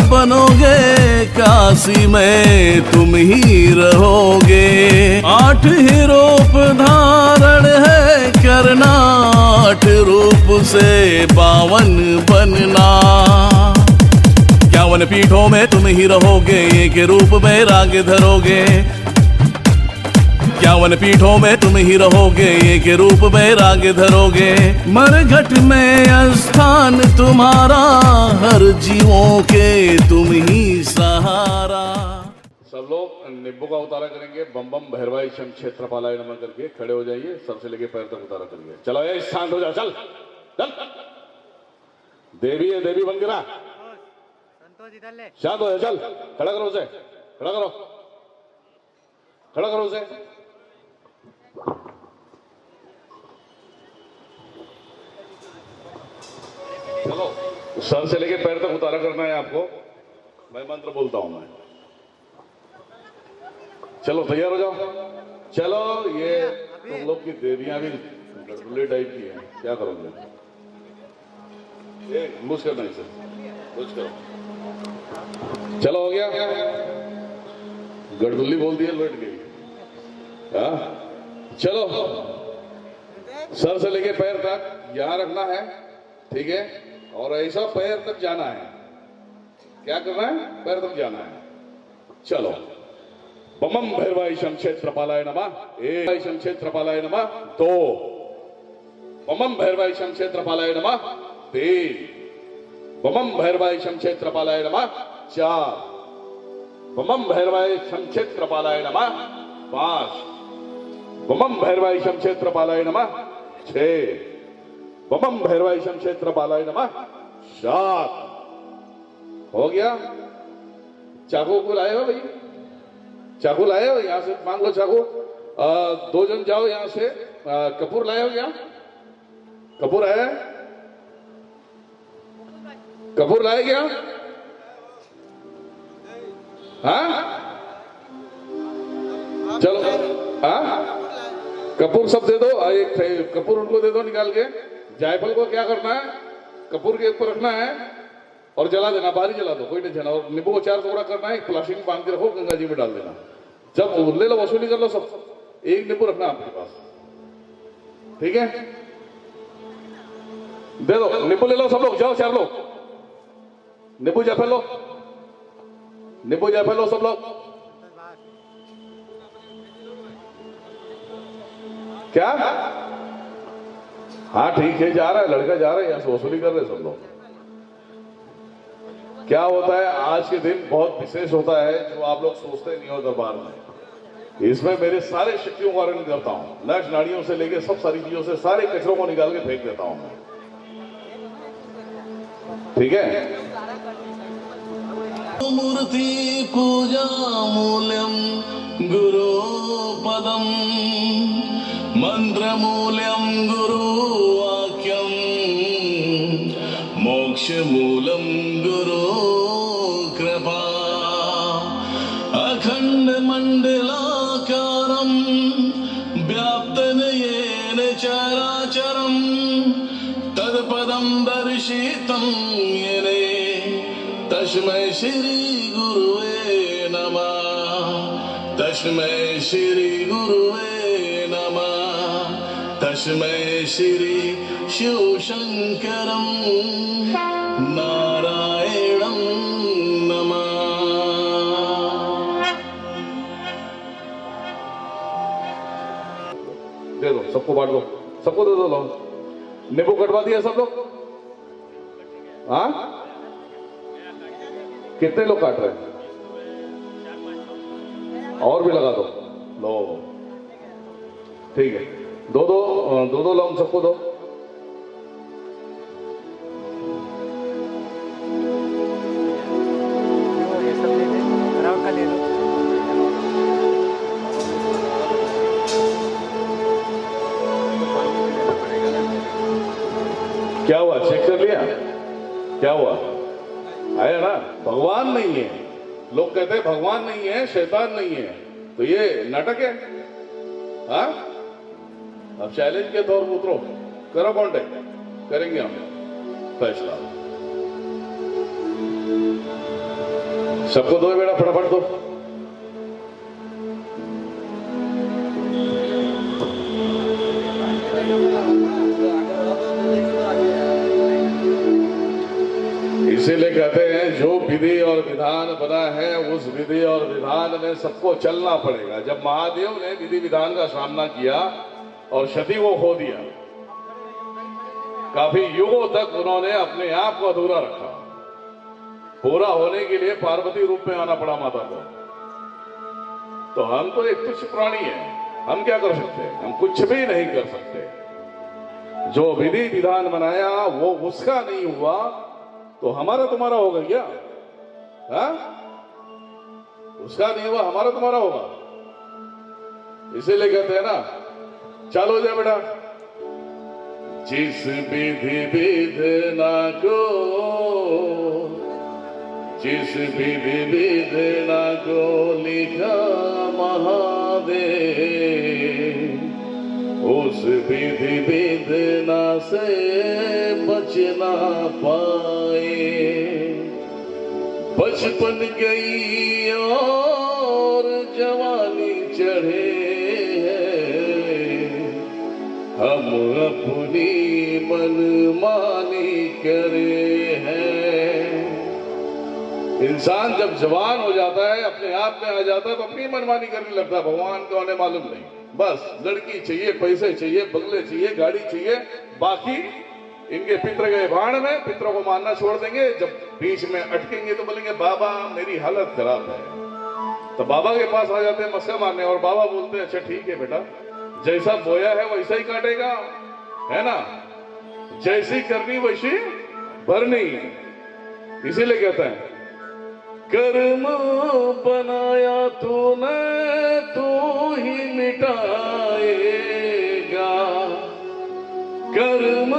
बनोगे, काशी में तुम ही रहोगे। 8 ही रूप धारण है करना, 8 रूप से 52 बनना। 51 पीठों में तुम ही रहोगे, एक रूप में राग धरोगे। 51 पीठों में तुम ही रहोगे, एक रूप में राग धरोगे। मरघट में स्थान तुम्हारा, हर जीवों के तुम ही सहारा। सब लोग निब्बू का उतारा करेंगे। बम बम भैरवाई शम क्षेत्रपालाय नमः करके खड़े हो जाइए, सर से लेके पैर तक उतारा करिए। चलो ये शांत हो जाओ, चल चल। देवी है, देवी बन गिरा, शांत हो जाओ, चल खड़ा करो उसे, खड़ा करो, खड़ा करो उसे। चलो सर से लेके पैर तक उतारा करना है आपको। मैं मंत्र बोलता हूं मैं। चलो तैयार हो जाओ। चलो ये तुम लोग की देवियां भी गड़बड़े टाइप की है, क्या करोगे? ये मुझ करना इसे, मुझ करो। चलो हो गया, गड़बुल्ली बोल दिया, लौट गई। हाँ चलो सर से लेके पैर तक यहां रखना है, ठीक है? और ऐसा पैर तक जाना है। क्या करना है? पैर तक जाना है। चलो बमम भैरवाय शम क्षेत्रपालाय नमः। एक शम क्षेत्रपालाय नमः। 2 बमम भैरवाय शम क्षेत्रपालाय नमः। 3 बमम भैरवाय शम क्षेत्रपालाय नमः 4, बमम भैरवाय शम क्षेत्रपालाय नमः 5, बमम भैरवाय शम क्षेत्रपालाय नमः 6, बमम भैरवाय शम क्षेत्रपालाय नमः 7। हो गया? चाकू को लाए हो भाई? चाकू लाए हो? यहां से मांग लो चाकू। 2 जन जाओ यहां से। कपूर लाए हो क्या? कपूर आया है? कपूर लाए क्या? हाँ चलो, हाँ कपूर सब दे दो। एक कपूर उनको दे दो निकाल के। जायफल को क्या करना है? कपूर के ऊपर रखना है और जला देना, बाहर जला दो, कोई टेंशन। और नींबू को 4 टुकड़ा करना है, एक प्लास्टिक में बांध के रखो, गंगा जी में डाल देना। जब ले लो, वसूली कर लो सब। एक नींबू रखना आपके पास, ठीक है? दे दो, नींबू ले लो सब लोग, जाओ 4 लोग। नींबू जायफल लो, नींबू जायफल लो सब लोग। क्या? हाँ ठीक है, जा रहा है लड़का, जा रहा है, यहां से वसूली कर रहे सब लोग। क्या होता है, आज के दिन बहुत विशेष होता है जो आप लोग सोचते नहीं हो दरबार में। इसमें मेरे सारे शक्तियों का वर्णन करता हूं, नक्श नाड़ियों से लेके सब सारी चीजों से, सारे कचरों को निकाल के फेंक देता हूं मैं, ठीक है? मूर्ति पूजा मूल्यम गुरु पदम, मंत्र मूल्यम गुरु वाक्यम, मोक्ष मूलम गुरु कृपा, अखंड मंडलाकारम व्याप्तन येन चराचरम, तत्पदम दर्शितं येने तस्मै श्री गुरुवे नमः, तस्मै श्री गुरुवे नमः, तस्मै श्री शिव शंकरं नारायणं नमः। दे दो, सबको बांट दो, सबको दे दो। लो, नींबू कटवा दिया सब लोग? हाँ, कितने लोग काट रहे हैं? और भी लगा दो। लो, ठीक है, दो लौंग सबको दो। क्या हुआ, चेक कर लिया? क्या हुआ? आया ना? भगवान नहीं है। लोग कहते हैं भगवान नहीं है, शैतान नहीं है, तो ये नाटक है। हाँ, अब चैलेंज के तौर पर उतरो, करो कॉन्टेक्ट, करेंगे हम फैसला। सबको दो बेटा, फटाफट दो। इसीलिए कहते हैं जो विधि और विधान बना है उस विधि और विधान में सबको चलना पड़ेगा। जब महादेव ने विधि विधान का सामना किया और क्षति को खो दिया, काफी युगों तक उन्होंने अपने आप को अधूरा रखा। पूरा होने के लिए पार्वती रूप में आना पड़ा माता को। तो हम तो एक तुच्छ प्राणी हैं, हम क्या कर सकते हैं? हम कुछ भी नहीं कर सकते। जो विधि विधान बनाया वो उसका नहीं हुआ तो हमारा तुम्हारा होगा क्या? हाँ? उसका नहीं हुआ, हमारा तुम्हारा होगा। इसीलिए कहते हैं ना, चालो जाए बेटा। जिस विधि विधना को, जिस विधि विधना को लिखा महादेव, उस विधि विधना से बचना पाए। बचपन गई और जवानी चढ़े हैं, हम अपनी मनमानी करे हैं। इंसान जब जवान हो जाता है, अपने आप में आ जाता है, तो अपनी मनमानी करने लगता है। भगवान को उन्हें मालूम नहीं, बस लड़की चाहिए, पैसे चाहिए, बंगले चाहिए, गाड़ी चाहिए, बाकी इनके पितर गए बाण में, पितरों को मारना छोड़ देंगे। जब बीच में अटकेंगे तो बोलेंगे बाबा मेरी हालत खराब है, तो बाबा के पास आ जाते हैं मस्का मारने, और बाबा बोलते हैं अच्छा ठीक है बेटा, जैसा बोया है वैसा ही काटेगा, है ना, जैसी करनी वैसी भरनी। इसीलिए कहते हैं कर्म बनाया तूने तू ही मिटाएगा, कर्म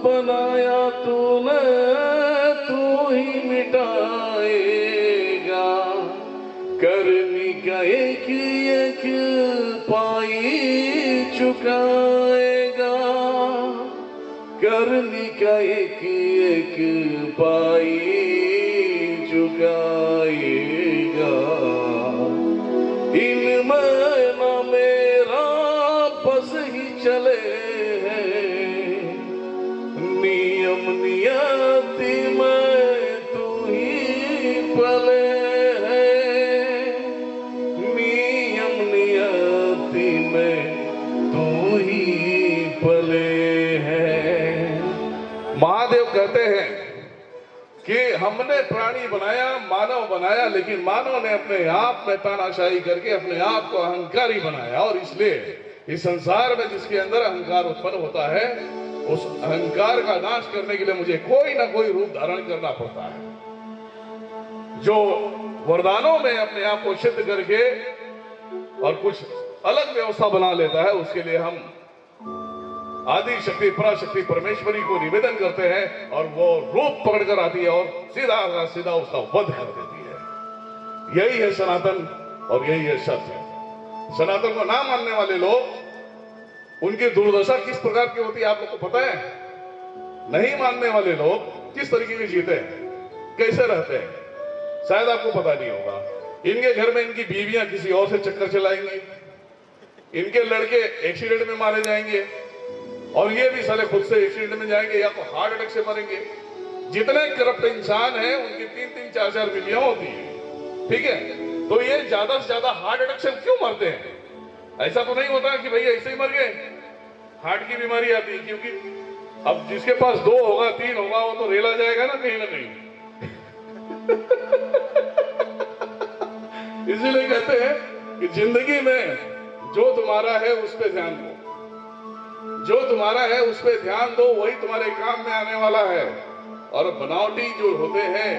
बनाया तूने तू ही मिटाएगा, करनी का एक एक पाई चुकाएगा, करनी का एक एक पाई चुकाएगा। इनमें न मेरा बस ही चले हैं, नियम नियति में तू ही पले है, नियम नियति में तू ही पले है। महादेव कहते हैं कि हमने प्राणी बनाया, मानव बनाया, लेकिन मानव ने अपने आप में तानाशाही करके अपने आप को अहंकारी बनाया, और इसलिए इस संसार में जिसके अंदर अहंकार उत्पन्न होता है, उस अहंकार का नाश करने के लिए मुझे कोई ना कोई रूप धारण करना पड़ता है। जो वरदानों में अपने आप को सिद्ध करके और कुछ अलग व्यवस्था बना लेता है, उसके लिए हम आदि शक्ति पराशक्ति परमेश्वरी को निवेदन करते हैं, और वो रूप पकड़कर आती है और सीधा का सीधा उसका वध कर देती है। यही है सनातन और यही है सत्य। सनातन को ना मानने वाले लोग, उनकी दुर्दशा किस प्रकार की होती है आप लोग को पता है? नहीं मानने वाले लोग किस तरीके के जीते हैं, कैसे रहते हैं, शायद आपको पता नहीं होगा। इनके घर में इनकी बीवियां किसी और से चक्कर चलाएंगी, इनके लड़के एक्सीडेंट में मारे जाएंगे, और ये भी साले खुद से एक्सीडेंट में जाएंगे या तो हार्ट अटैक से मरेंगे। जितने करप्ट इंसान हैं उनकी 3-3, 4-4 बीवियां होती हैं, ठीक है? तो ये ज्यादा से ज्यादा हार्ट अटैक से क्यों मरते हैं? ऐसा तो नहीं होता कि भाई ऐसे ही मर गए, हार्ट की बीमारी आती है, क्योंकि अब जिसके पास 2 होगा 3 होगा वो तो रेला जाएगा ना कहीं ना कहीं। इसीलिए कहते हैं कि जिंदगी में जो तुम्हारा है उस पर ध्यान दो, जो तुम्हारा है उस पर ध्यान दो, वही तुम्हारे काम में आने वाला है। और बनावटी जो होते हैं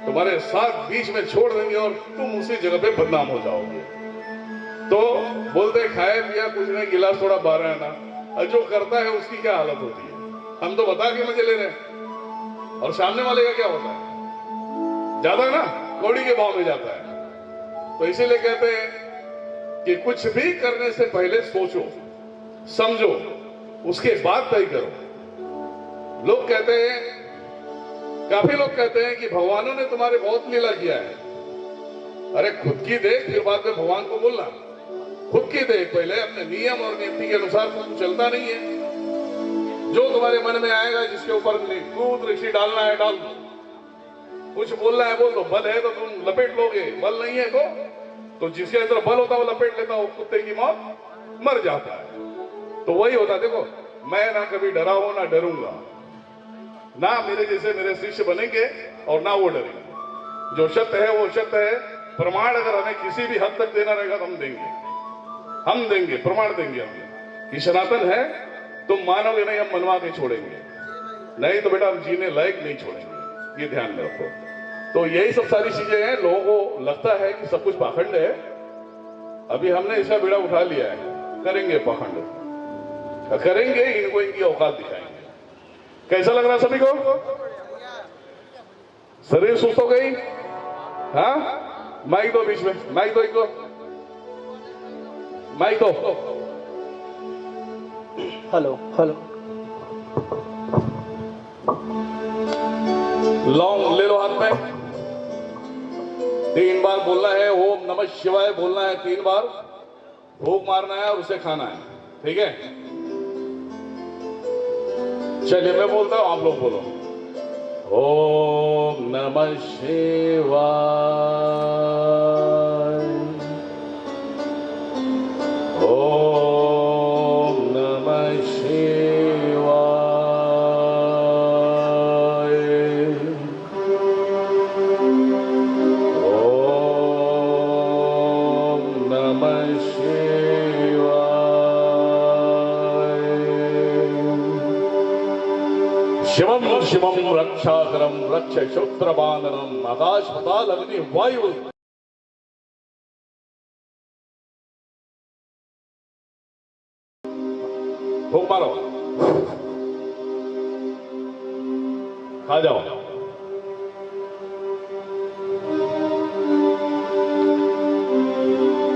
तुम्हारे साथ बीच में छोड़ देंगे और तुम उसी जगह पे बदनाम हो जाओगे। तो बोलते खाए पिया कुछ नहीं, गिलास थोड़ा 12 आना, और जो करता है उसकी क्या हालत होती है। हम तो बता के मजे ले रहे हैं, और सामने वाले का क्या होता है, ज्यादा ना कौड़ी के भाव में जाता है। तो इसीलिए कहते हैं कि कुछ भी करने से पहले सोचो, समझो, उसके बाद तय करो। लोग कहते हैं, काफी लोग कहते हैं कि भगवानों ने तुम्हारे बहुत लीला किया है। अरे खुद की देख, फिर बाद में भगवान को बोलना। खुद की देख, पहले अपने नियम और नीति के अनुसार तुम चलता नहीं है। जो तुम्हारे मन में आएगा, जिसके ऊपर क्रोध ऋषि डालना है डाल दो, कुछ बोलना है बोल दो। बल है तो तुम लपेट लोगे, बल नहीं है तो जिसके अंदर बल होता है वो लपेट लेता, वो कुत्ते की मौत मर जाता है। तो वही होता, देखो मैं ना कभी डरा हूं ना डरूंगा, ना मेरे जैसे मेरे शिष्य बनेंगे और ना वो डरेंगे। जो सत्य है वो सत्य है। प्रमाण अगर हमें किसी भी हद तक देना रहेगा तो हम देंगे, प्रमाण देंगे हम कि सनातन है। तुम मानोगे नहीं, हम मनवा के छोड़ेंगे, नहीं तो बेटा हम जीने लायक नहीं छोड़ेंगे। ये ध्यान में रखो। तो यही सब सारी चीजें हैं। लोगों को लगता है कि सब कुछ पाखंड है। अभी हमने इसका बीड़ा उठा लिया है, करेंगे पाखंड, करेंगे, इनको इनकी औकात दिखाएंगे। कैसा लग रहा सभी को? शरीर सुस्त हो गई? हाँ, माइक दो बीच में, माइक दो, एक दो माइक दो। हेलो हेलो, लौंग ले लो हाथ में। 3 बार बोलना है, ओम नमः शिवाय बोलना है 3 बार, भूख मारना है और उसे खाना है, ठीक है? चलिए मैं बोलता हूं, आप लोग बोलो। ओम नमः शिवाय, ओम नमः शिवाय, शिवम शिवम रक्षाकरम रक्ष शोत्र बानरम आकाश पताल अग्नि वायु फूक मारो, खा जाओ।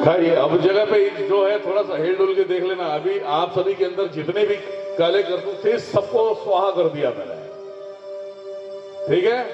खाइए। अब जगह पे जो है थोड़ा सा हिल डुल के देख लेना। अभी आप सभी के अंदर जितने भी काले करतूत थे सबको स्वाहा कर दिया मैंने, ठीक है।